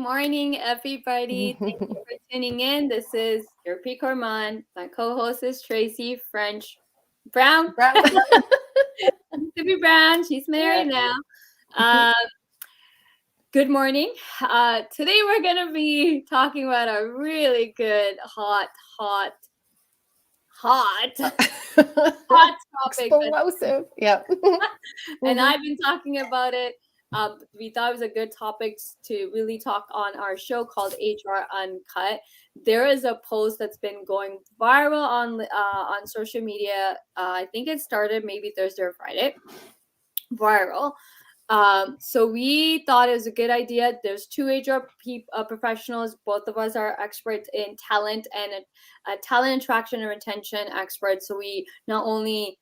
morning, everybody. Thank you for tuning in. This is your P. Corman. My co-host is Tracy French Brown. Brown. Tiffy Brown. She's married now. Uh, good morning. Today we're gonna be talking about a really good, hot topic. Explosive. Yeah. And I've been talking about it. We thought it was a good topic to really talk on our show called HR Uncut. There is a post that's been going viral on social media. I think it started maybe Thursday or Friday. Viral. So we thought it was a good idea. There's two HR professionals. Both of us are experts in talent and talent attraction and retention experts. So we not only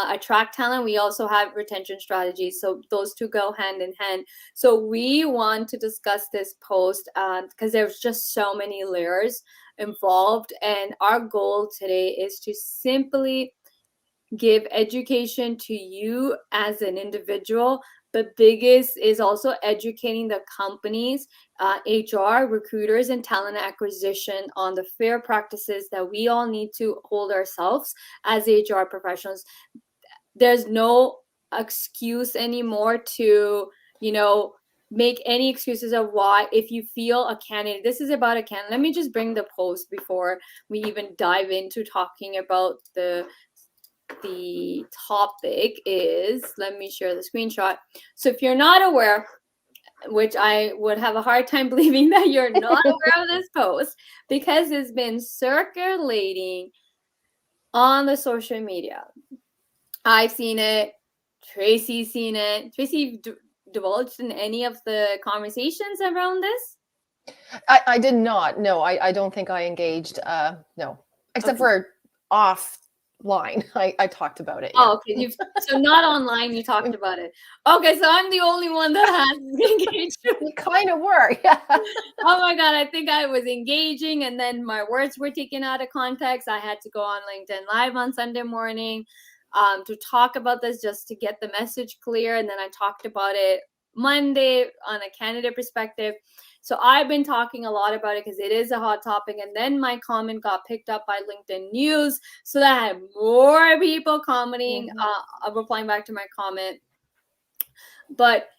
attract talent, we also have retention strategies. So those two go hand in hand. So we want to discuss this post because there's just so many layers involved. And our goal today is to simply give education to you as an individual, but biggest is also educating the companies, HR, recruiters, and talent acquisition on the fair practices that we all need to hold ourselves as HR professionals. There's no excuse anymore to, make any excuses of why. If you feel a candidate, this is about a candidate. Let me just bring the post before we even dive into talking about the topic is, let me share the screenshot. So if you're not aware, which I would have a hard time believing that you're not aware of this post, because it's been circulating on the social media. I've seen it. Tracy's seen it. Tracy divulged in any of the conversations around this? I did not. No, I don't think I engaged. No, except for offline. I talked about it. Yeah. Oh, okay. So not online, you talked about it. Okay, so I'm the only one that has engaged. You kind of were, yeah. Oh my God, I think I was engaging and then my words were taken out of context. I had to go on LinkedIn Live on Sunday morning to talk about this, just to get the message clear. And then I talked about it Monday on a candidate perspective. So I've been talking a lot about it because it is a hot topic. And then my comment got picked up by LinkedIn News. So that I had more people commenting, replying back to my comment. But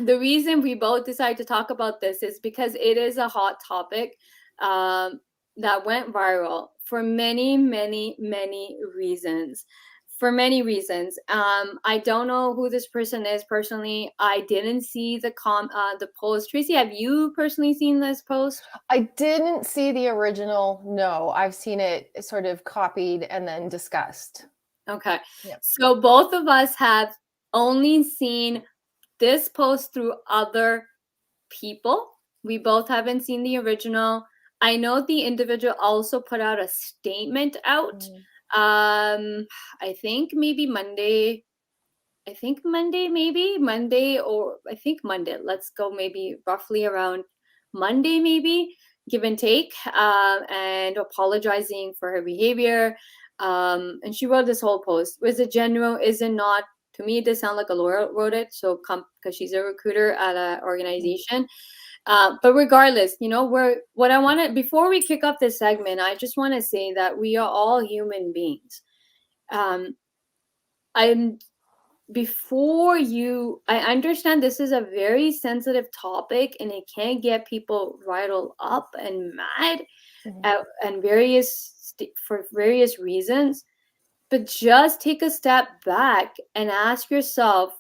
the reason we both decided to talk about this is because it is a hot topic that went viral for many reasons. I don't know who this person is personally. I didn't see the post. Tracy, have you personally seen this post? I didn't see the original. No, I've seen it sort of copied and then discussed. Okay. Yep. So both of us have only seen this post through other people. We both haven't seen the original. I know the individual also put out a statement out. I think Monday, or I think Monday. Let's go maybe roughly around Monday, maybe, give and take, and apologizing for her behavior. And she wrote this whole post. Was it genuine? Is it not? To me, it does sound like a lawyer wrote it. So because she's a recruiter at an organization. But regardless, what I want to, before we kick off this segment, I just want to say that we are all human beings. I understand this is a very sensitive topic and it can get people riled up and mad for various reasons. But just take a step back and ask yourself,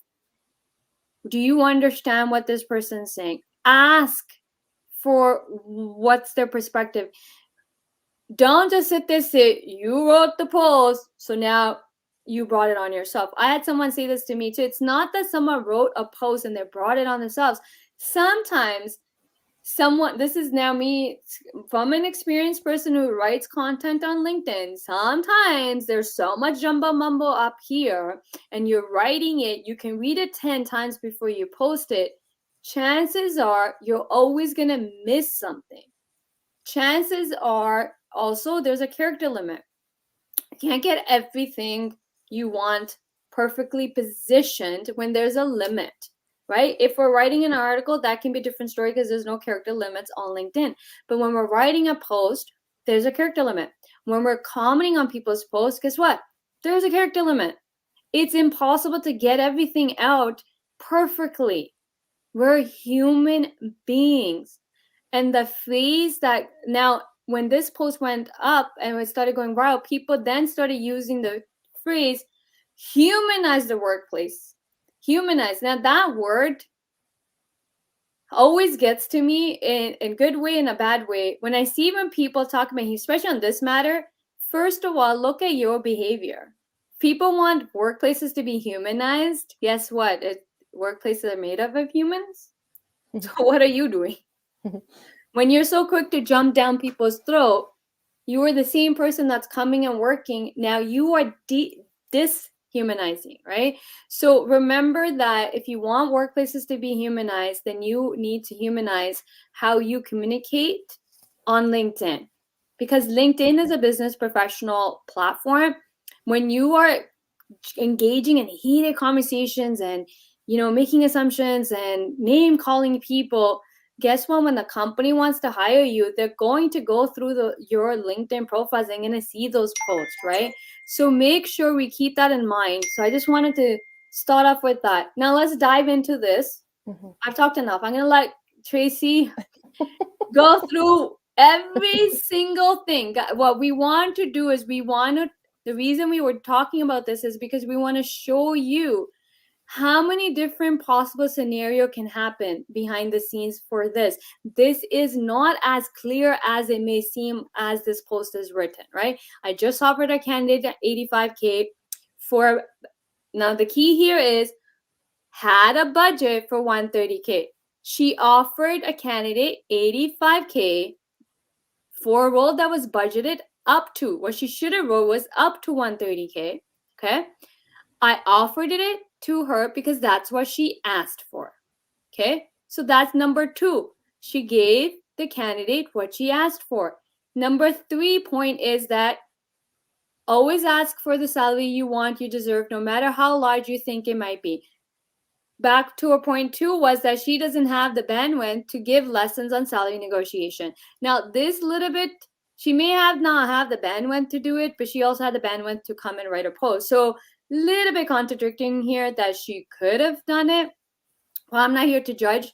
do you understand what this person's saying? Ask for what's their perspective. Don't just sit there, say, you wrote the post, so now you brought it on yourself. I had someone say this to me too. It's not that someone wrote a post and they brought it on themselves. Sometimes this is now me from an experienced person who writes content on LinkedIn. Sometimes there's so much jumbo mumbo up here and you're writing it. You can read it 10 times before you post it. Chances are you're always going to miss something. Chances are also there's a character limit. You can't get everything you want perfectly positioned when there's a limit. right? If we're writing an article, that can be a different story because there's no character limits on LinkedIn. But when we're writing a post, there's a character limit. When we're commenting on people's posts, guess what? There's a character limit. It's impossible to get everything out perfectly. We're human beings. And the phrase that now, when this post went up and it started going viral, people then started using the phrase humanize the workplace. Humanize. Now, that word always gets to me in good way and a bad way. When I see when people talk about, especially on this matter, first of all, look at your behavior. People want workplaces to be humanized. Guess what? Workplaces are made up of humans. So what are you doing? When you're so quick to jump down people's throat, you are the same person that's coming and working. Now you are dishumanizing, right? So remember that if you want workplaces to be humanized, then you need to humanize how you communicate on LinkedIn, because LinkedIn is a business professional platform. When you are engaging in heated conversations and making assumptions and name calling people, guess what? When the company wants to hire you, they're going to go through your LinkedIn profiles and going to see those posts, right? So make sure we keep that in mind. So I just wanted to start off with that. Now let's dive into this. I've talked enough. I'm going to let Tracy go through every single thing. What we want to do is the reason we were talking about this is because we want to show you how many different possible scenario can happen behind the scenes for this. This is not as clear as it may seem as this post is written, right? I just offered a candidate 85K for, now the key here is, had a budget for 130K. She offered a candidate 85K for a role that was budgeted up to, what she should have wrote was up to 130K, okay? I offered it to her because that's what she asked for. Okay, so that's number 2. She gave the candidate what she asked for. Number 3 point is that always ask for the salary you want, you deserve, no matter how large you think it might be. Back to a point 2 was that she doesn't have the bandwidth to give lessons on salary negotiation. Now, this little bit, she may not have the bandwidth to do it, but she also had the bandwidth to come and write a post. So little bit contradicting here that she could have done it. Well, I'm not here to judge.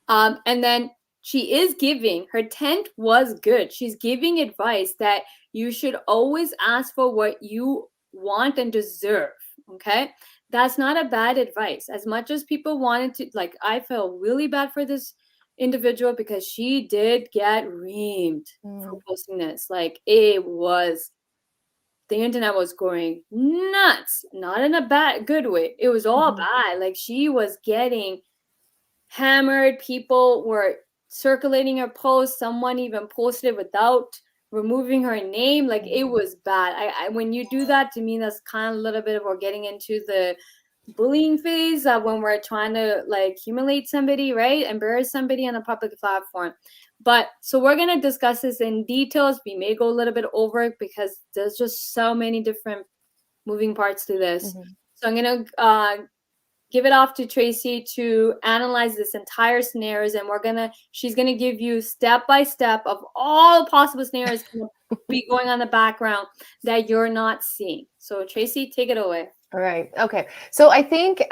And then she is giving, her intent was good. She's giving advice that you should always ask for what you want and deserve. Okay, that's not a bad advice. As much as people wanted to, like, I feel really bad for this individual because she did get reamed for posting this. Like, it was, the internet was going nuts, not in a good way. It was all bad. Like, she was getting hammered. People were circulating her post. Someone even posted it without removing her name. Like, it was bad. I when you do that, to me, that's kind of a little bit of, we're getting into the bullying phase when we're trying to like humiliate somebody, right? Embarrass somebody on a public platform. But so we're going to discuss this in details. We may go a little bit over it because there's just so many different moving parts to this. So I'm going to give it off to Tracy to analyze this entire scenarios, and she's going to give you step by step of all possible scenarios be going on the background that you're not seeing. So Tracy, take it away. All right. Okay. So I think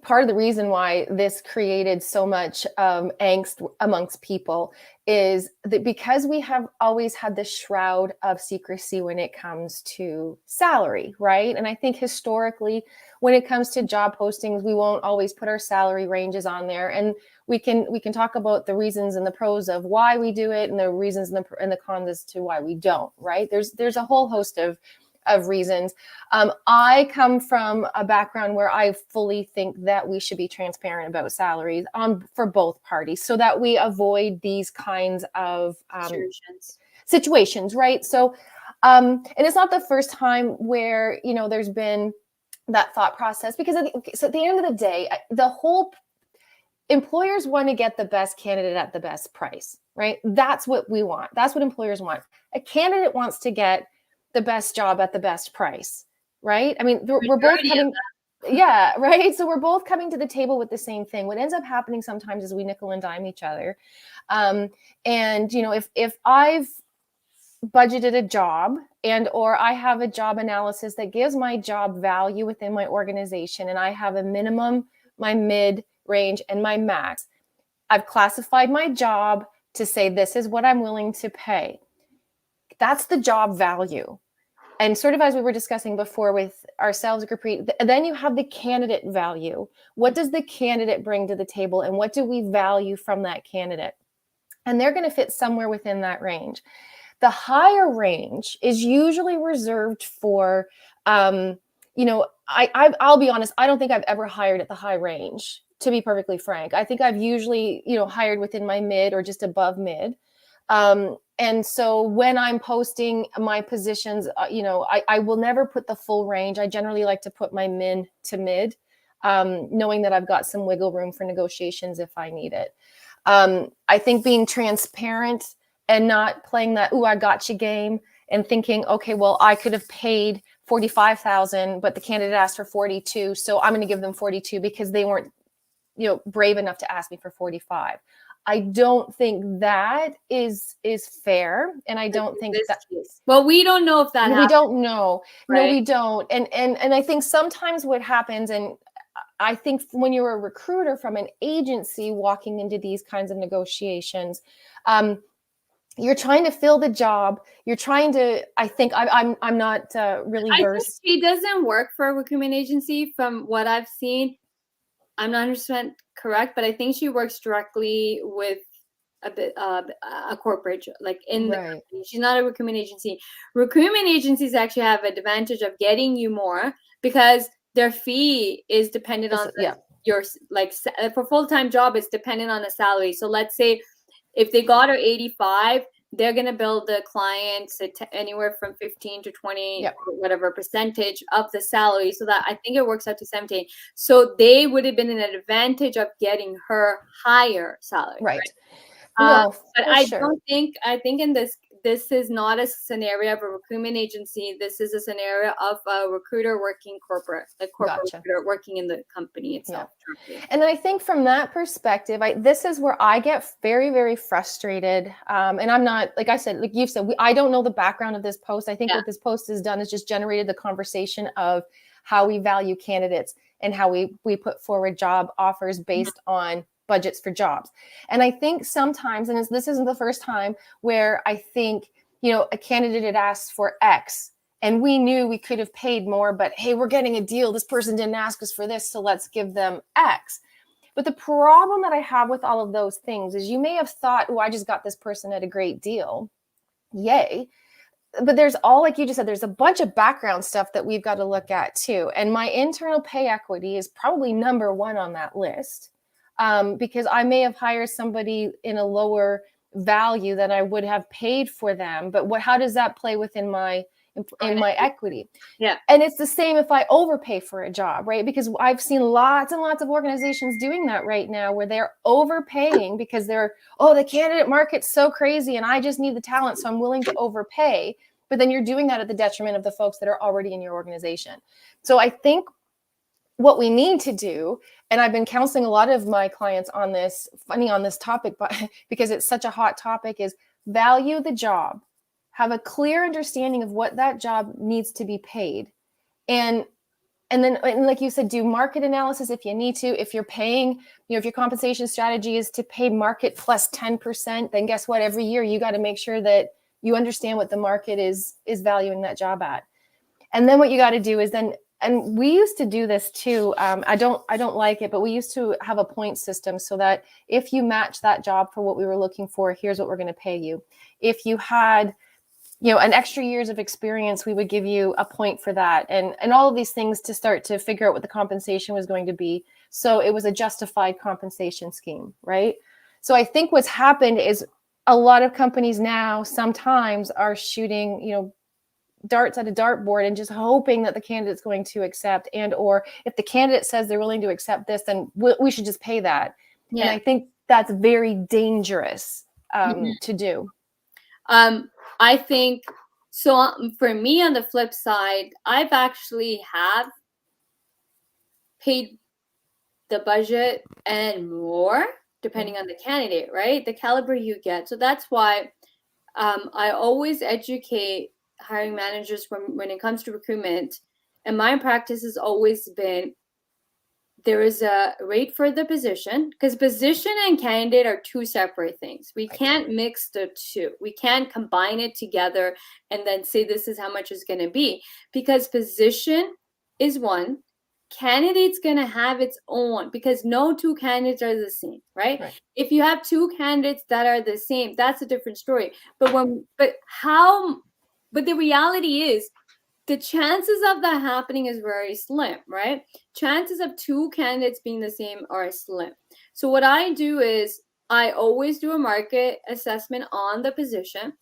part of the reason why this created so much angst amongst people is that because we have always had this shroud of secrecy when it comes to salary, right? And I think historically, when it comes to job postings, we won't always put our salary ranges on there, and we can talk about the reasons and the pros of why we do it, and the reasons and the cons as to why we don't. Right? There's a whole host of reasons. I come from a background where I fully think that we should be transparent about salaries for both parties so that we avoid these kinds of situations, right? So, and it's not the first time where, there's been that thought process, because so at the end of the day, the whole employers want to get the best candidate at the best price, right? That's what we want. That's what employers want. A candidate wants to get the best job at the best price, right? I mean, we're both coming. Yeah, right. So we're both coming to the table with the same thing. What ends up happening sometimes is we nickel and dime each other. Um, and if I've budgeted a job and or I have a job analysis that gives my job value within my organization, and I have a minimum, my mid range, and my max, I've classified my job to say this is what I'm willing to pay. That's the job value. And sort of as we were discussing before with ourselves, Gurpreet, then you have the candidate value. What does the candidate bring to the table, and what do we value from that candidate? And they're going to fit somewhere within that range. The higher range is usually reserved for, I'll be honest, I don't think I've ever hired at the high range, to be perfectly frank. I think I've usually, hired within my mid or just above mid. And so when I'm posting my positions, I will never put the full range. I generally like to put my min to mid, knowing that I've got some wiggle room for negotiations if I need it. I think being transparent and not playing that, "Ooh, I got you" game, and thinking, okay, well, I could have paid 45,000, but the candidate asked for 42. So I'm going to give them 42 because they weren't, brave enough to ask me for 45. I don't think that is fair, and I don't think that. Well, we don't know if that. We don't know. Right? No, we don't. And I think sometimes what happens, and I think when you're a recruiter from an agency walking into these kinds of negotiations, you're trying to fill the job. You're trying to. I think I'm not really versed. I think it doesn't work for a recruitment agency, from what I've seen. I'm not 100% correct, but I think she works directly with a corporate, like in the company. She's not a recruitment agency. Recruitment agencies actually have an advantage of getting you more because their fee is dependent on your, like, for full-time job, it's dependent on a salary. So let's say if they got her 85, they're going to bill the clients anywhere from 15 to 20, whatever percentage of the salary. So that I think it works out to 17. So they would have been in an advantage of getting her higher salary. Right. No, but I don't think, I think in this is not a scenario of a recruitment agency. This is a scenario of a recruiter working corporate, a corporate recruiter working in the company itself. Yeah. And then I think from that perspective, this is where I get very, very frustrated. And I'm not, like I said, like you've said, I don't know the background of this post. I think what this post has done is just generated the conversation of how we value candidates and how we put forward job offers based on budgets for jobs. And I think sometimes, and this isn't the first time, where I think, a candidate had asked for X and we knew we could have paid more, but hey, we're getting a deal. This person didn't ask us for this, so let's give them X. But the problem that I have with all of those things is you may have thought, oh, I just got this person at a great deal. Yay. But there's all, like you just said, there's a bunch of background stuff that we've got to look at too. And my internal pay equity is probably number one on that list. Because I may have hired somebody in a lower value than I would have paid for them. But how does that play within my equity? Yeah. And it's the same if I overpay for a job, right? Because I've seen lots and lots of organizations doing that right now, where they're overpaying because the candidate market's so crazy and I just need the talent, so I'm willing to overpay. But then you're doing that at the detriment of the folks that are already in your organization. So I think what we need to do, and I've been counseling a lot of my clients on this topic, but because it's such a hot topic, is value the job, have a clear understanding of what that job needs to be paid. And then, like you said, do market analysis if you need to. If you're paying, if your compensation strategy is to pay market plus 10%, then guess what? Every year you got to make sure that you understand what the market is valuing that job at. And then what you got to do is then, and we used to do this too. I don't like it, but we used to have a point system so that if you match that job for what we were looking for, here's what we're going to pay you. If you had, an extra years of experience, we would give you a point for that, and all of these things to start to figure out what the compensation was going to be. So it was a justified compensation scheme, right? So I think what's happened is a lot of companies now sometimes are shooting, darts at a dartboard and just hoping that the candidate's going to accept, and or if the candidate says they're willing to accept this, then we should just pay that. Yeah. And I think that's very dangerous to do. I think so. For me, on the flip side, I've actually have paid the budget and more depending on the candidate, right? The caliber you get. So that's why I always educate hiring managers when it comes to recruitment. And my practice has always been there is a rate for the position, because position and candidate are two separate things. We can't mix the two. We can't combine it together and then say this is how much it's going to be, because position is one, candidate's going to have its own, because no two candidates are the same, right? If you have two candidates that are the same, that's a different story. But the reality is the chances of that happening is very slim, right? Chances of two candidates being the same are slim. So what I do is I always do a market assessment on the position.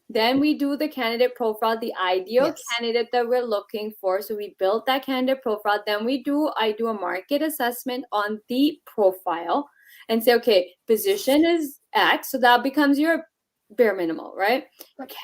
Then we do the candidate profile, the ideal candidate that we're looking for. So we build that candidate profile. Then I do a market assessment on the profile and say, okay, position is X. So that becomes your bare minimal, right?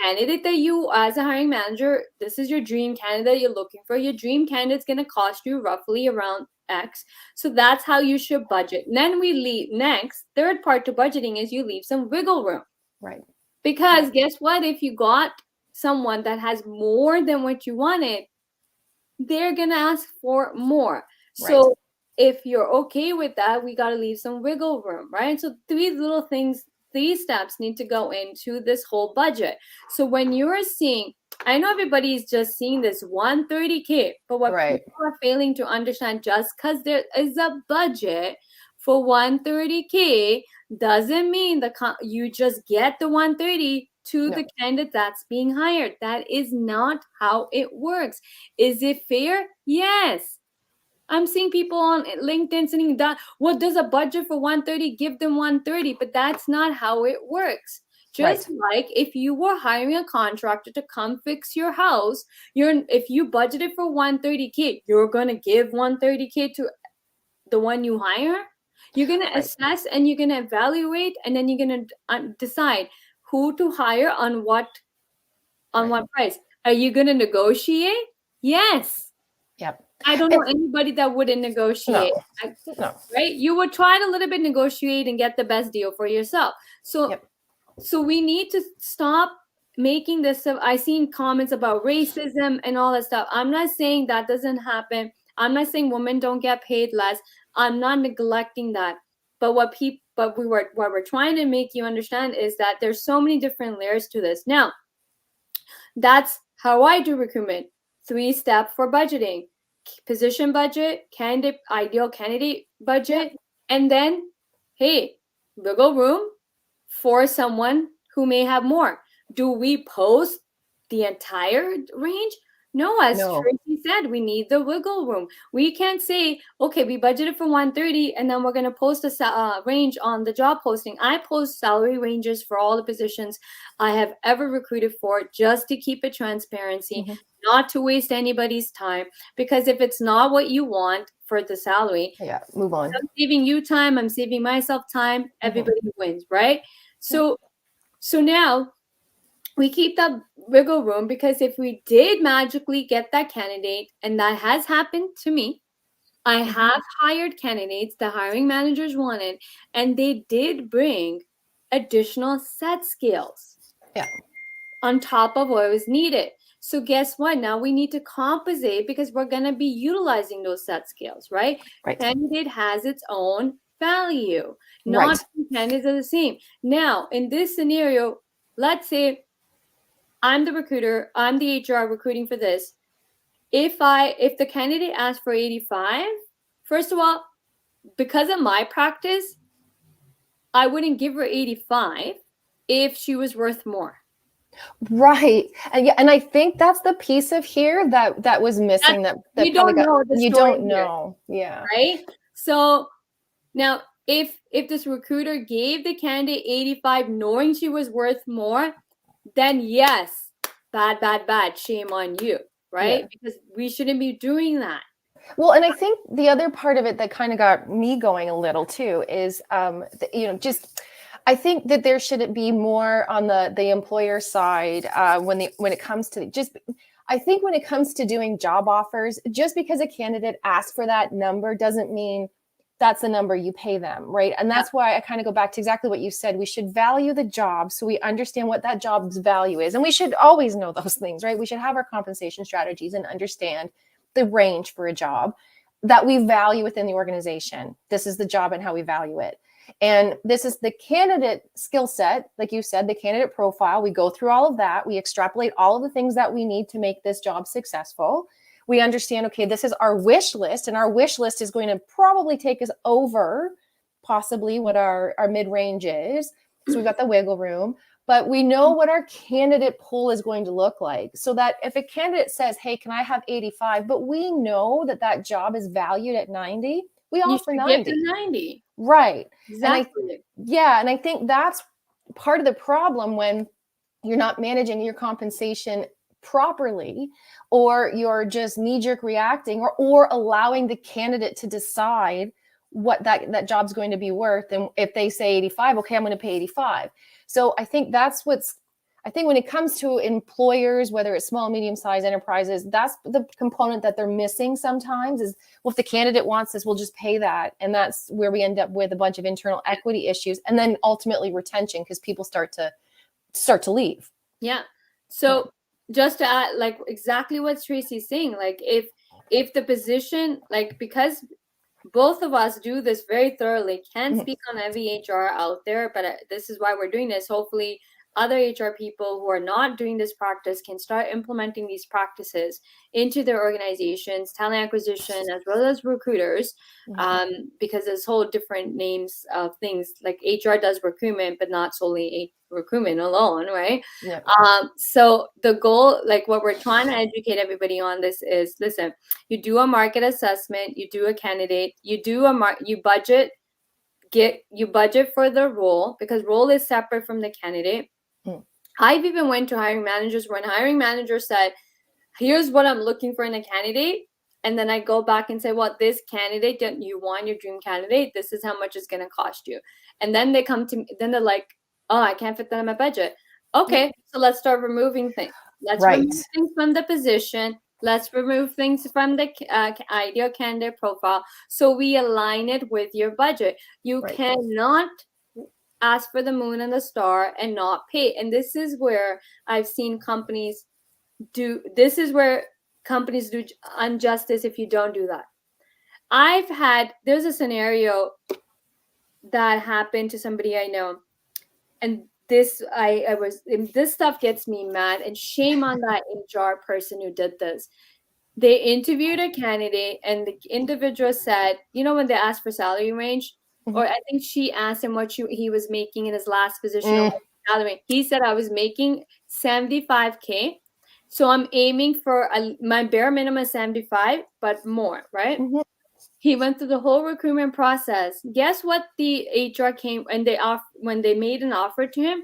Candidate that you, as a hiring manager, this is your dream candidate you're looking for. Your dream candidate's going to cost you roughly around X. So that's how you should budget. And then we leave next, third part to budgeting is you leave some wiggle room. Right. Because guess what? If you got someone that has more than what you wanted, they're going to ask for more. So if you're okay with that, we got to leave some wiggle room, right? So these steps need to go into this whole budget. So when you're seeing, I know everybody's just seeing this 130K, but what people are failing to understand, just because there is a budget for 130K doesn't mean you just get the 130 to the candidate that's being hired. That is not how it works. Is it fair? Yes. I'm seeing people on LinkedIn saying that, what does a budget for 130? Give them 130, but that's not how it works. Just like if you were hiring a contractor to come fix your house, if you budgeted for 130K, you're going to give 130K to the one you hire. You're going to assess and you're going to evaluate, and then you're going to decide who to hire on what price. Are you going to negotiate? Yes. Yep. I don't know anybody that wouldn't negotiate. No. Right? You would try to a little bit negotiate and get the best deal for yourself. So we need to stop making this stuff. I seen comments about racism and all that stuff. I'm not saying that doesn't happen. I'm not saying women don't get paid less. I'm not neglecting that. But what we're trying to make you understand is that there's so many different layers to this. Now, that's how I do recruitment. 3-step for budgeting. Position budget, ideal candidate budget, and then, hey, wiggle room for someone who may have more. Do we post the entire range? No, as Tracy said, we need the wiggle room. We can't say, okay, we budgeted for 130 and then we're going to post a range on the job posting. I post salary ranges for all the positions I have ever recruited for, just to keep it transparency, not to waste anybody's time. Because if it's not what you want for the salary, move on. I'm saving you time. I'm saving myself time. Everybody wins, right? So now we keep that wiggle room, because if we did magically get that candidate, and that has happened to me, I have hired candidates the hiring managers wanted, and they did bring additional set skills on top of what was needed. So guess what? Now we need to compensate, because we're going to be utilizing those set skills, right? Candidate has its own value. Not two candidates are the same. Now, in this scenario, let's say I'm the recruiter, I'm the HR recruiting for this. If the candidate asks for 85, first of all, because of my practice, I wouldn't give her 85 if she was worth more. Right. And I think that's the piece of here that was missing. That you don't know the story. You don't know. Yeah. Right. So now, if this recruiter gave the candidate 85 knowing she was worth more, then yes, bad, shame on you, right? Because we shouldn't be doing that. Well, and I think the other part of it that kind of got me going a little too is, I think that there should be more on the employer side when it comes to I think when it comes to doing job offers, just because a candidate asks for that number doesn't mean that's the number you pay them, right? And that's why I kind of go back to exactly what you said. We should value the job so we understand what that job's value is. And we should always know those things, right? We should have our compensation strategies and understand the range for a job that we value within the organization. This is the job and how we value it. And this is the candidate skill set, like you said, the candidate profile. We go through all of that. We extrapolate all of the things that we need to make this job successful. We understand, okay, this is our wish list, and our wish list is going to probably take us over possibly what our mid-range is. So we've got the wiggle room, but we know what our candidate pool is going to look like, so that if a candidate says, hey, can I have 85, but we know that that job is valued at 90, we offer 90. Give 90. Right. Exactly. And I think that's part of the problem when you're not managing your compensation properly, or you're just knee-jerk reacting, or allowing the candidate to decide what that job's going to be worth. And if they say 85, okay, I'm going to pay 85. So I think when it comes to employers, whether it's small, medium-sized enterprises, that's the component that they're missing sometimes is, well, if the candidate wants this, we'll just pay that. And that's where we end up with a bunch of internal equity issues, and then ultimately retention, because people start to leave. Yeah. So just to add, like exactly what Tracy's saying, like if the position, like, because both of us do this very thoroughly, can't speak on every HR out there, but this is why we're doing this. Hopefully other HR people who are not doing this practice can start implementing these practices into their organizations, talent acquisition, as well as recruiters, because there's whole different names of things. Like HR does recruitment, but not solely recruitment alone, right? Yeah. So the goal, like what we're trying to educate everybody on this is, listen, you do a market assessment, you do a candidate, you budget for the role, because role is separate from the candidate. I've even went to hiring managers when hiring manager said, here's what I'm looking for in a candidate. And then I go back and say, well, this candidate that you want, your dream candidate, this is how much it's going to cost you. And then they come to me, then they're like, oh, I can't fit that in my budget. Okay, so let's start removing things. Let's remove things from the position. Let's remove things from the ideal candidate profile, so we align it with your budget. You cannot ask for the moon and the star and not pay. And this is where I've seen companies do injustice if you don't do that. There's a scenario that happened to somebody I know, and this stuff gets me mad, and shame on that HR person who did this. They interviewed a candidate, and the individual said, when they asked for salary range, or I think she asked him what he was making in his last position. Salary. He said, I was making 75K. So I'm aiming for my bare minimum 75, but more, right? He went through the whole recruitment process. Guess what the HR came and when they made an offer to him?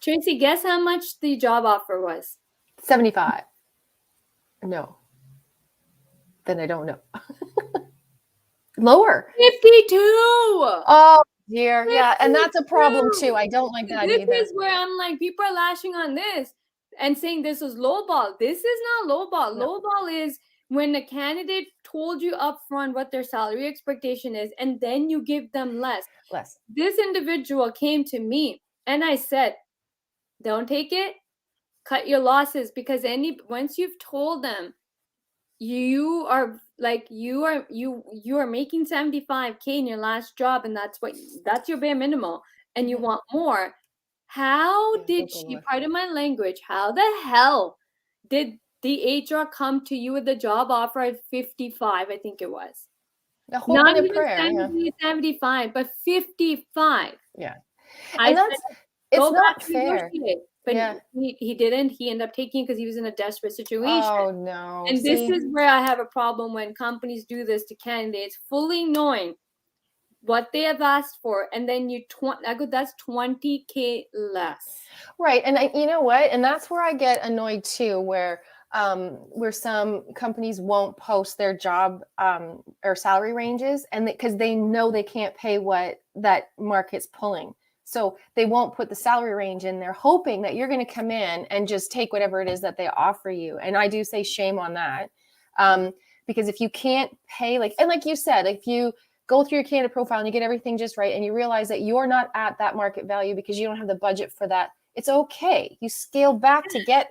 Tracy, guess how much the job offer was? 75. No. Then I don't know. Lower. 52. Oh dear. 52. Yeah. And that's a problem too. I don't like that either. This is where I'm like, people are lashing on this and saying this is lowball. This is not lowball. No. Lowball is when a candidate told you up front what their salary expectation is, and then you give them less. This individual came to me and I said, don't take it, cut your losses, because once you've told them you are making 75K in your last job, and that's your bare minimum, and you want more. How did she, pardon my language, how the hell did the HR come to you with the job offer at 55? I think it was. Not even prayer, 75, but 55. Yeah. And it's not fair. But he didn't. He ended up taking it because he was in a desperate situation. Oh, no. And this is where I have a problem when companies do this to candidates, fully knowing what they have asked for, and then that's 20K less. Right. And you know what? And that's where I get annoyed too, where some companies won't post their job or salary ranges, and because they know they can't pay what that market's pulling. So they won't put the salary range in there, hoping that you're going to come in and just take whatever it is that they offer you. And I do say shame on that. Because if you can't pay, and like you said, if you go through your candidate profile and you get everything just right and you realize that you're not at that market value because you don't have the budget for that, it's okay. You scale back to get,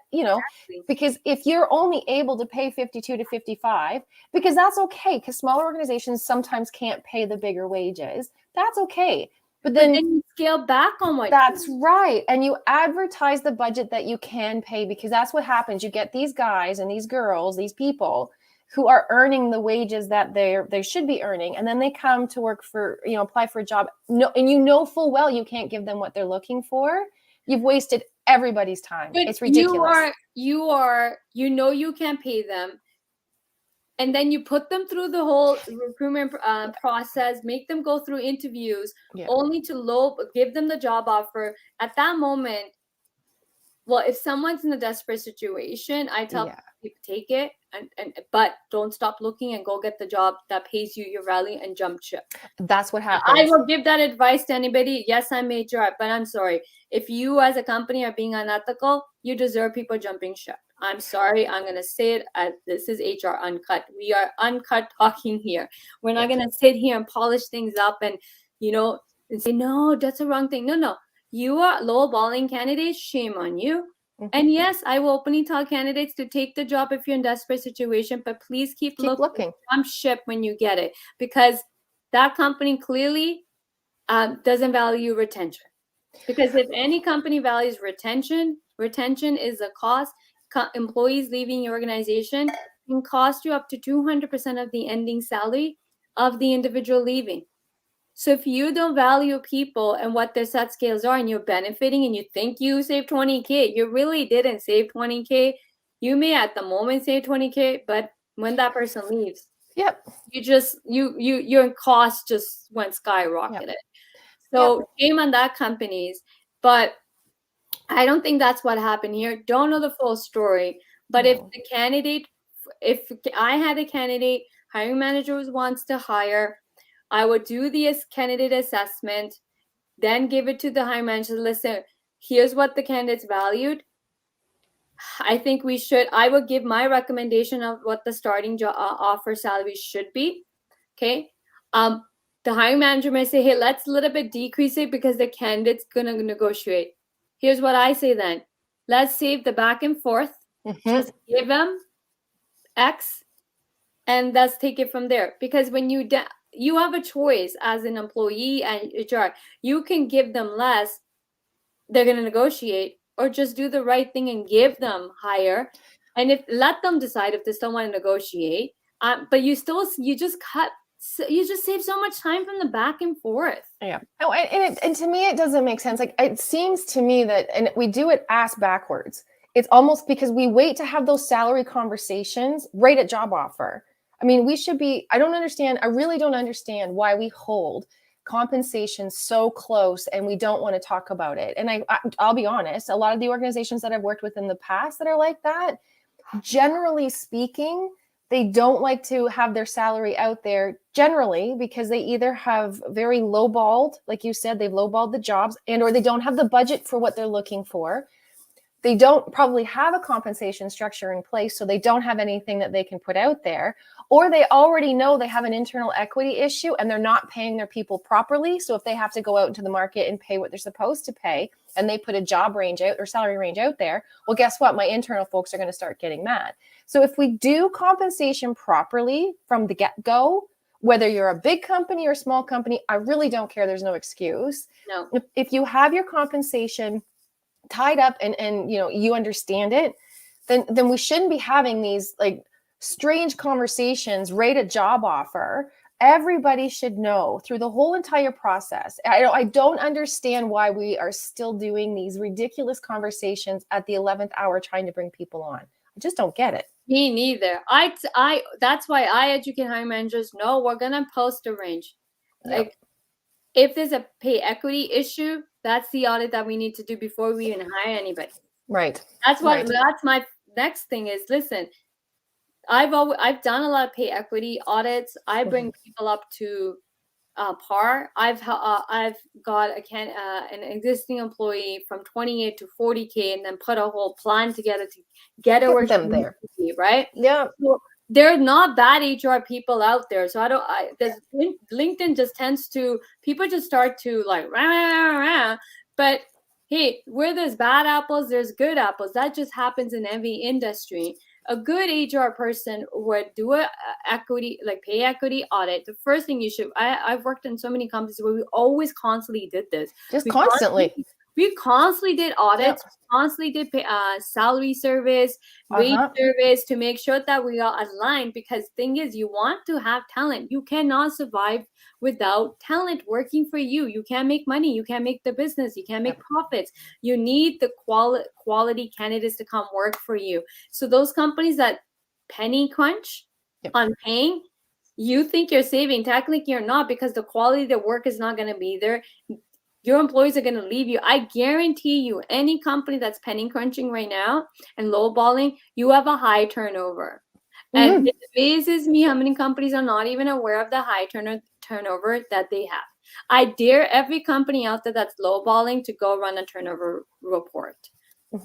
because if you're only able to pay 52 to 55, because that's okay, because smaller organizations sometimes can't pay the bigger wages. That's okay. But then you scale back on what. That's right. And you advertise the budget that you can pay, because that's what happens. You get these guys and these girls, these people who are earning the wages that they should be earning. And then they come to work for, apply for a job. No, and full well you can't give them what they're looking for. You've wasted everybody's time. But it's ridiculous. You can't pay them. And then you put them through the whole recruitment process, make them go through interviews, only to give them the job offer. At that moment, well, if someone's in a desperate situation, I tell people take it, but don't stop looking and go get the job that pays you your value and jump ship. That's what happens. I will give that advice to anybody. Yes, I'm HR, but I'm sorry. If you as a company are being unethical, you deserve people jumping ship. I'm sorry. I'm going to say it. This is HR Uncut. We are uncut talking here. We're not going to sit here and polish things up and say, no, that's the wrong thing. No. You are lowballing candidates. Shame on you. Mm-hmm. And yes, I will openly tell candidates to take the job if you're in desperate situation, but please keep looking. Jump ship when you get it, because that company clearly doesn't value retention. Because if any company values retention is a cost. Employees leaving your organization can cost you up to 200% of the ending salary of the individual leaving. So if you don't value people and what their set scales are, and you're benefiting and you think you saved 20K, you really didn't save 20K. You may at the moment save 20K, but when that person leaves, your cost just went skyrocketed. Yep. So shame on that companies, but I don't think that's what happened here. Don't know the full story, but if I had a candidate, hiring manager wants to hire, I would do the candidate assessment, then give it to the hiring manager. Listen, here's what the candidate's valued. I think I would give my recommendation of what the starting offer salary should be. Okay. The hiring manager may say, hey, let's a little bit decrease it because the candidate's going to negotiate. Here's what I say then. Let's save the back and forth. Mm-hmm. Just give them X and let's take it from there. Because when you have a choice as an employee and HR, you can give them less. They're going to negotiate, or just do the right thing and give them higher. And let them decide if they still want to negotiate. But you just save so much time from the back and forth. Yeah. Oh, and to me, it doesn't make sense. Like, it seems to me that, and we do it ass backwards. It's almost because we wait to have those salary conversations right at job offer. I mean, I really don't understand why we hold compensation so close and we don't want to talk about it. And I'll be honest, a lot of the organizations that I've worked with in the past that are like that, generally speaking, they don't like to have their salary out there generally because they either have very lowballed, like you said, they've lowballed the jobs, or they don't have the budget for what they're looking for. They don't probably have a compensation structure in place, so they don't have anything that they can put out there, or they already know they have an internal equity issue and they're not paying their people properly. So if they have to go out into the market and pay what they're supposed to pay, and they put a job range out or salary range out there, well, guess what? My internal folks are going to start getting mad. So if we do compensation properly from the get-go, whether you're a big company or a small company, I really don't care. There's no excuse. No. If you have your compensation tied up and you understand it, then we shouldn't be having these like strange conversations right at job offer. Everybody should know through the whole entire process. I don't understand why we are still doing these ridiculous conversations at the 11th hour trying to bring people on. I just don't get it. Me neither. That's why I educate hiring managers. No, we're gonna post a range. Like, if there's a pay equity issue, that's the audit that we need to do before we even hire anybody. Right. That's my next thing is, listen, I've done a lot of pay equity audits. I bring people up to par. I've got an existing employee from 28 to 40K, and then put a whole plan together to get her where Get she them needs there. to be, right? Yeah. So there are not bad HR people out there. So LinkedIn just tends to, people just start to like, rah, rah, rah, but hey, where there's bad apples, there's good apples. That just happens in every industry. A good HR person would do a pay equity audit. The first thing you should, I've worked in so many companies where we always constantly did this. Just We constantly. constantly did audits, Yep. constantly did salary service, wage service to make sure that we are aligned. Because thing is, you want to have talent. You cannot survive without talent working for you. You can't make money. You can't make the business. You can't make profits. You need the quality candidates to come work for you. So those companies that penny crunch on paying, you think you're saving. Technically, you're not, because the quality of the work is not going to be there. Your employees are going to leave you. I guarantee you, any company that's penny crunching right now and lowballing, you have a high turnover. And it amazes me how many companies are not even aware of the high turnover that they have. I dare every company out there that's lowballing to go run a turnover report.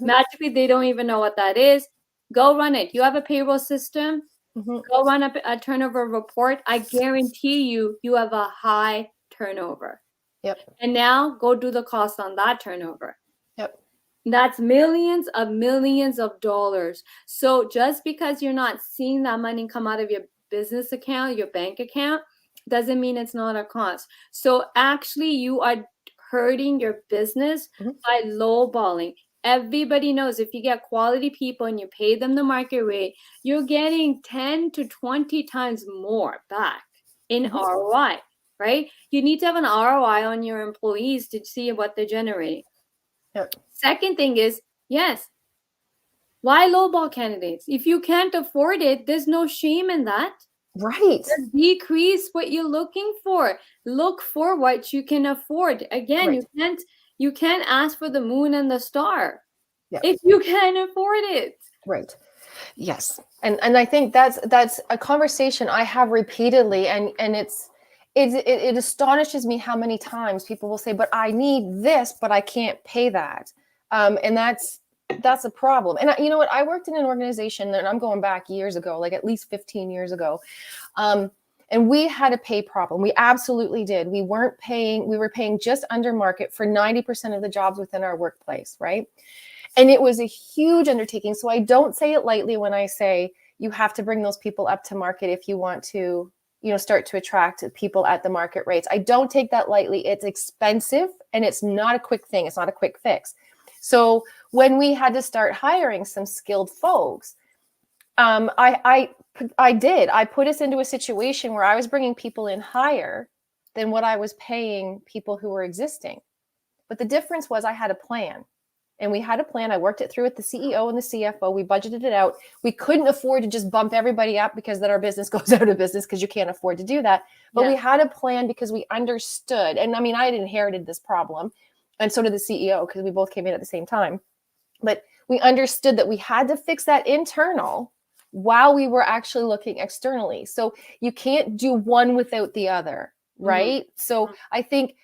Magically, they don't even know what that is. Go run it. You have a payroll system. Go run a turnover report. I guarantee you, you have a high turnover. Yep. And now go do the cost on that turnover. Yep. That's millions of dollars. So just because you're not seeing that money come out of your business account, your bank account, doesn't mean it's not a cost. So actually, you are hurting your business by lowballing. Everybody knows if you get quality people and you pay them the market rate, you're getting 10 to 20 times more back in ROI, right? You need to have an ROI on your employees to see what they're generating. Yep. Second thing is, yes, why lowball candidates? If you can't afford it, there's no shame in that. Right. Just decrease what you're looking for. Look for what you can afford. Again, you can't ask for the moon and the star if you can't afford it. Right. Yes. And I think that's a conversation I have repeatedly, and it astonishes me how many times people will say, but I need this, but I can't pay that. And that's a problem. And you know what? I worked in an organization, and I'm going back years ago, like at least 15 years ago. And we had a pay problem. We absolutely did. We were paying just under market for 90% of the jobs within our workplace, right? And it was a huge undertaking. So I don't say it lightly when I say you have to bring those people up to market if you want to, start to attract people at the market rates. I don't take that lightly. It's expensive, and it's not a quick thing. It's not a quick fix. So when we had to start hiring some skilled folks, I put us into a situation where I was bringing people in higher than what I was paying people who were existing. But the difference was I had a plan. And we had a plan. I worked it through with the CEO and the CFO. We budgeted it out. We couldn't afford to just bump everybody up because then our business goes out of business, because you can't afford to do that. But we had a plan because we understood. And I mean, I had inherited this problem, and so did the CEO, because we both came in at the same time. But we understood that we had to fix that internal while we were actually looking externally. So you can't do one without the other, right? So I think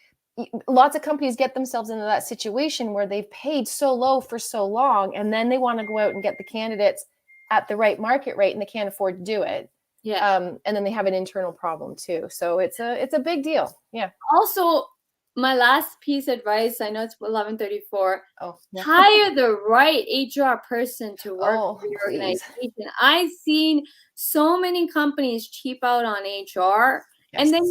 lots of companies get themselves into that situation where they've paid so low for so long, and then they want to go out and get the candidates at the right market rate, and they can't afford to do it. And then they have an internal problem too. So it's a big deal. Yeah. Also, my last piece of advice, I know it's 11:34. Hire the right HR person to work for your organization. I've seen so many companies cheap out on HR. And then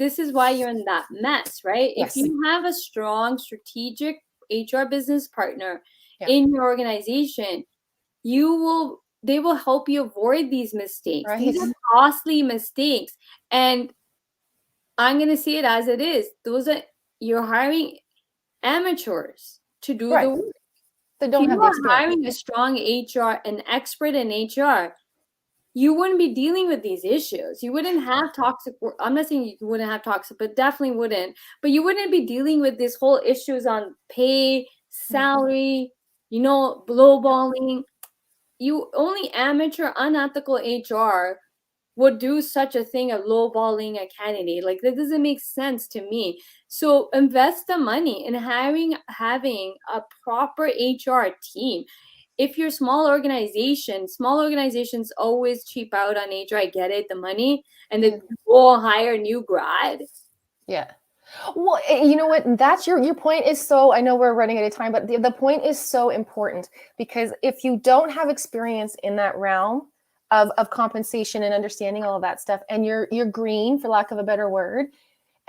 this is why you're in that mess, right? If you have a strong strategic HR business partner in your organization, they will help you avoid these mistakes. These are costly mistakes. And I'm going to say it as it is. You're hiring amateurs to do the work. They don't have the experience. If you are hiring a strong HR, an expert in HR, you wouldn't be dealing with these issues. You wouldn't have toxic work. I'm not saying you wouldn't have toxic, but definitely wouldn't. But you wouldn't be dealing with this whole issues on pay, salary, lowballing. You only amateur, unethical HR would do such a thing of lowballing a candidate. Like, that doesn't make sense to me. So invest the money in having a proper HR team. If you're small organizations always cheap out on HR. I get it, the money, and they go hire a new grad. Yeah. Well, you know what? That's your point is so, I know we're running out of time, but the point is so important, because if you don't have experience in that realm of compensation and understanding all of that stuff, and you're green, for lack of a better word,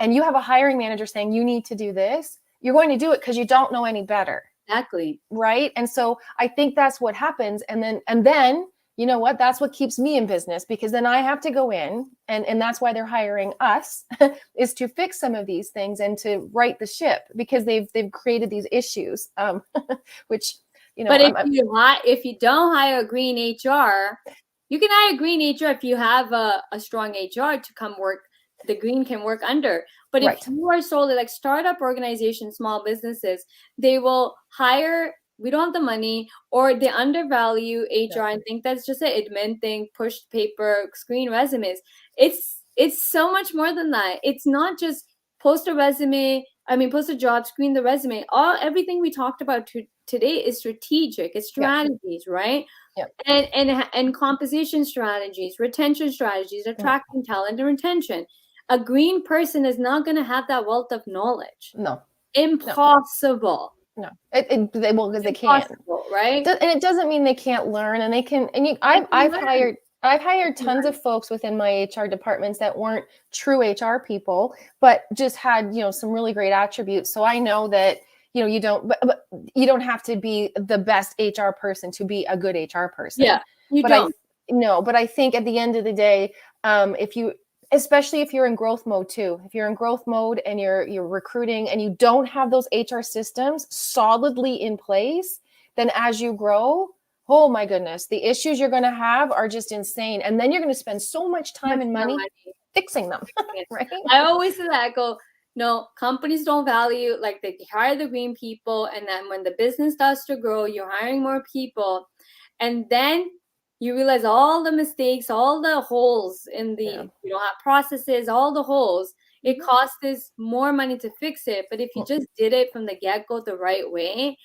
and you have a hiring manager saying you need to do this, you're going to do it because you don't know any better. Exactly. Right. And so I think that's what happens. And then you know what, that's what keeps me in business, because then I have to go in, and that's why they're hiring us is to fix some of these things and to right the ship, because they've created these issues, which, you know, but if you don't hire a green HR, you can hire green HR if you have a strong HR to come work. The green can work under. But if you are solely like startup organizations, small businesses, they will hire, we don't have the money, or they undervalue HR and think that's just an admin thing, push paper, screen resumes. It's so much more than that. It's not just post a resume, post a job, screen the resume. Everything we talked about today is strategic. It's strategies, right? And composition strategies, retention strategies, attracting talent and retention. A green person is not going to have that wealth of knowledge. No. Impossible. No. Well, because they can't. Right? And it doesn't mean they can't learn, and they can. And I've hired tons of folks within my HR departments that weren't true HR people, but just had, you know, some really great attributes. So I know that, you know, you don't have to be the best HR person to be a good HR person. Yeah, you don't. But I think at the end of the day, especially if you're in growth mode too, if you're in growth mode and you're recruiting and you don't have those HR systems solidly in place, then as you grow, oh my goodness, the issues you're going to have are just insane. And then you're going to spend so much time and money fixing them. Right? I always say that. I go, no, companies don't value, like, they hire the green people, and then when the business starts to grow, you're hiring more people, and then you realize all the mistakes, all the holes in the processes, all the holes. It costs more money to fix it. But if you just did it from the get-go the right way,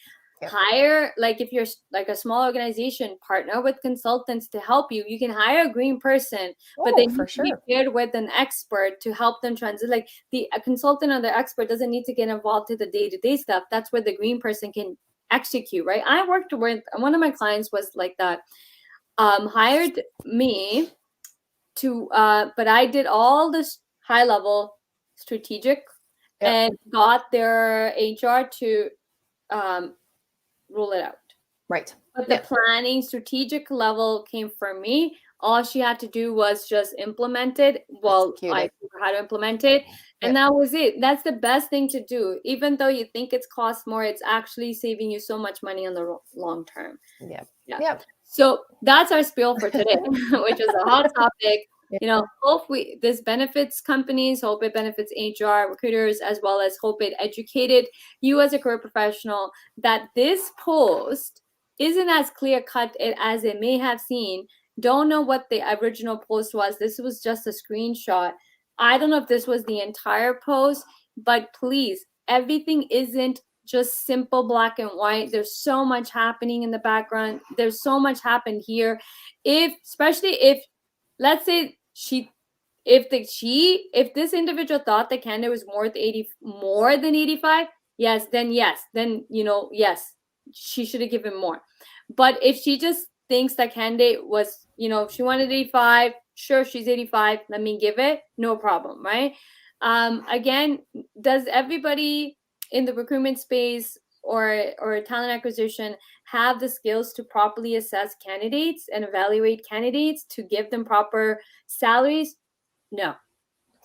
hire, like, if you're like a small organization, partner with consultants to help you. You can hire a green person, but they need to be paired with an expert to help them transit. Like, a consultant or the expert doesn't need to get involved in the day-to-day stuff. That's where the green person can execute, right? I worked with one of my clients was like that. Hired me to, but I did all this high level strategic and got their HR to rule it out. Right. But the planning strategic level came from me. All she had to do was just implement it. Well, I told her how to implement it. And that was it. That's the best thing to do. Even though you think it's cost more, it's actually saving you so much money on the long term. Yeah. So that's our spiel for today, which is a hot topic. You know, hope this benefits companies, hope it benefits HR, recruiters, as well as hope it educated you as a career professional that this post isn't as clear cut as it may have seemed. Don't know what the original post was. This was just a screenshot. I don't know if this was the entire post, but please, everything isn't just simple black and white. There's so much happening in the background. There's so much happened here. Especially if, let's say, if this individual thought the candidate was more than 85, yes, then yes, she should have given more. But if she just thinks that candidate was, if she wanted 85, sure, she's 85, let me give it, no problem, right? Again, does everybody in the recruitment space or talent acquisition have the skills to properly assess candidates and evaluate candidates to give them proper salaries? No.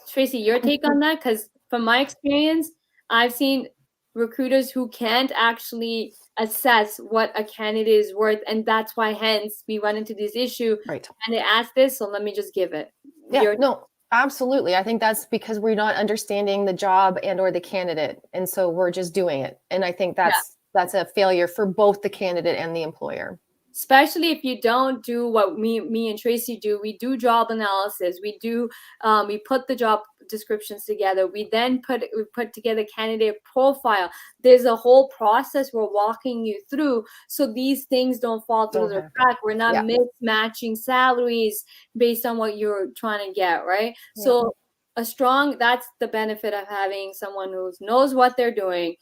Tracy, your take on that? Because from my experience, I've seen recruiters who can't actually assess what a candidate is worth, and that's why hence we run into this issue. Right. And they ask this, so let me just give it. No, absolutely. I think that's because we're not understanding the job and or the candidate, and so we're just doing it. And I think that's a failure for both the candidate and the employer. especially if you don't do what me and Tracy do. We do job analysis. We do we put the job descriptions together. We then put together candidate profile. There's a whole process we're walking you through, so these things don't fall through the crack. We're not mismatching salaries based on what you're trying to get, right? So that's the benefit of having someone who knows what they're doing.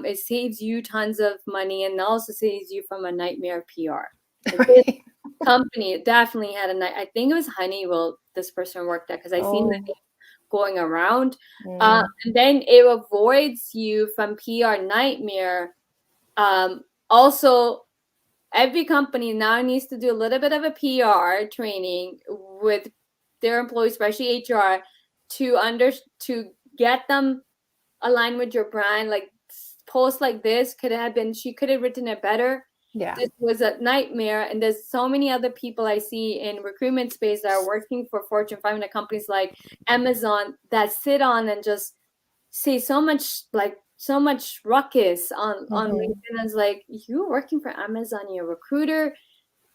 It saves you tons of money and also saves you from a nightmare PR. This company definitely had I think it was Honeywell this person worked at, because I seen the name going around. And then it avoids you from PR nightmare. Also, every company now needs to do a little bit of a PR training with their employees, especially HR, to get them aligned with your brand. Like, posts like this she could have written it better. This was a nightmare. And there's so many other people I see in recruitment space that are working for Fortune 500 companies like Amazon that sit on and just say so much ruckus on LinkedIn. And it's like, you're working for Amazon, you're a recruiter,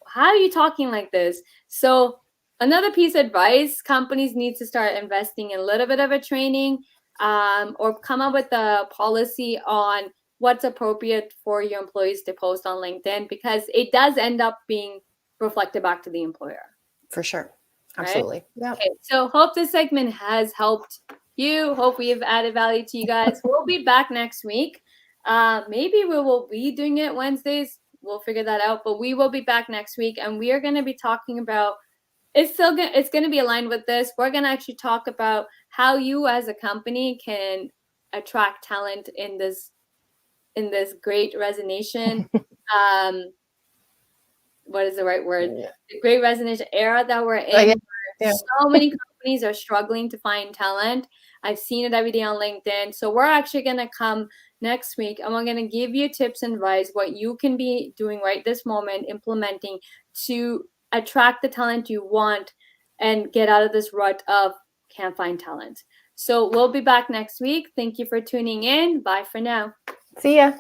how are you talking like this? So another piece of advice, companies need to start investing in a little bit of a training, or come up with a policy on what's appropriate for your employees to post on LinkedIn, because it does end up being reflected back to the employer. For sure. Absolutely. Right? Yeah. Okay, so hope this segment has helped you. Hope we have added value to you guys. We'll be back next week. Maybe we will be doing it Wednesdays. We'll figure that out, but we will be back next week, and we are going to be talking about, it's going to be aligned with this. We're going to actually talk about how you as a company can attract talent in this great resignation. What is the right word? The great resignation era that we're in. So many companies are struggling to find talent. I've seen it every day on LinkedIn. So we're actually going to come next week, and we're going to give you tips and advice, what you can be doing right this moment, implementing to attract the talent you want and get out of this rut of can't find talent. So we'll be back next week. Thank you for tuning in. Bye for now. See ya.